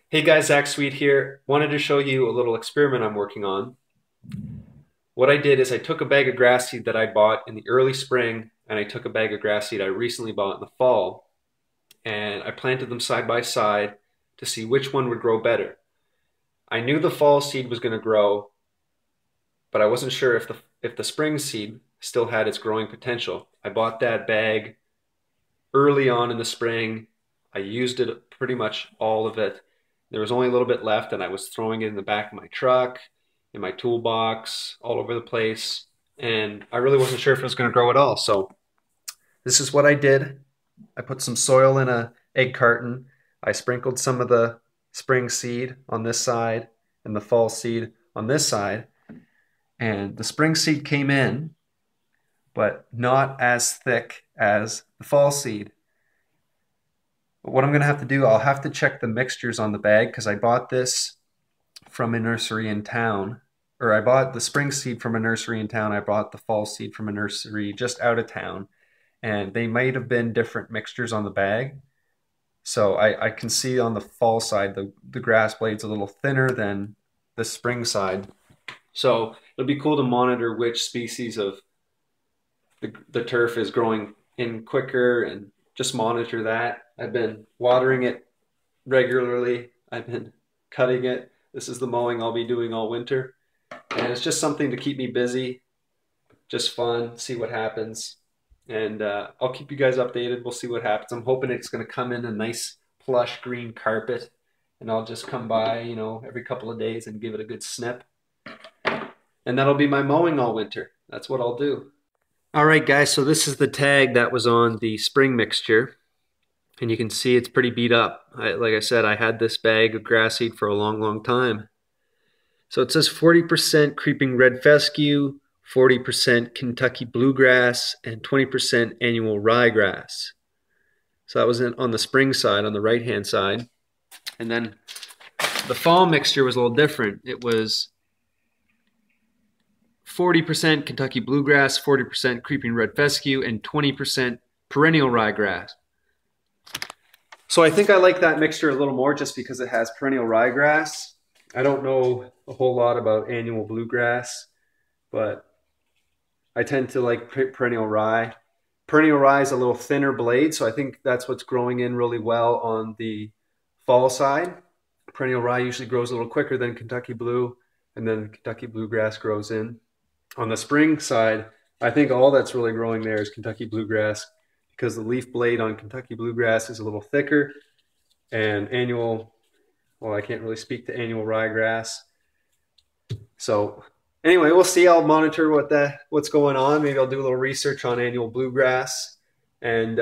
Hey guys, Zach Sweet here. Wanted to show you a little experiment I'm working on. What I did is I took a bag of grass seed that I bought in the early spring and I took a bag of grass seed I recently bought in the fall and I planted them side by side to see which one would grow better. I knew the fall seed was going to grow, but I wasn't sure if the spring seed still had its growing potential. I bought that bag early on in the spring. I used it pretty much all of it. There was only a little bit left, and I was throwing it in the back of my truck, in my toolbox, all over the place. And I really wasn't sure if it was going to grow at all. So this is what I did. I put some soil in a egg carton. I sprinkled some of the spring seed on this side and the fall seed on this side. And the spring seed came in, but not as thick as the fall seed. But what I'm going to have to do, I'll have to check the mixtures on the bag because I bought this from a nursery in town. Or I bought the spring seed from a nursery in town. I bought the fall seed from a nursery just out of town. And they might have been different mixtures on the bag. So I can see on the fall side, the grass blade's a little thinner than the spring side. So it'll be cool to monitor which species of the turf is growing in quicker and just monitor that. I've been watering it regularly. I've been cutting it. This is the mowing I'll be doing all winter. And it's just something to keep me busy, just fun, see what happens. And I'll keep you guys updated. We'll see what happens. I'm hoping it's going to come in a nice plush green carpet. And I'll just come by, every couple of days and give it a good snip. And that'll be my mowing all winter. That's what I'll do. All right, guys, so this is the tag that was on the spring mixture. And you can see it's pretty beat up. Like I said, I had this bag of grass seed for a long, long time. So it says 40% creeping red fescue, 40% Kentucky bluegrass, and 20% annual ryegrass. So that was on the spring side, on the right-hand side. And then the fall mixture was a little different. It was 40% Kentucky bluegrass, 40% creeping red fescue, and 20% perennial ryegrass. So I think I like that mixture a little more just because it has perennial ryegrass. I don't know a whole lot about annual bluegrass, but I tend to like perennial rye. Perennial rye is a little thinner blade, so I think that's what's growing in really well on the fall side. Perennial rye usually grows a little quicker than Kentucky blue, and then Kentucky bluegrass grows in. On the spring side, I think all that's really growing there is Kentucky bluegrass because the leaf blade on Kentucky bluegrass is a little thicker, and annual, well, I can't really speak to annual ryegrass. So anyway, we'll see. I'll monitor what's going on. Maybe I'll do a little research on annual bluegrass, and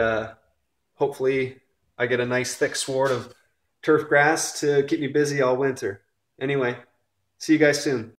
hopefully I get a nice thick sward of turf grass to keep me busy all winter. Anyway, see you guys soon.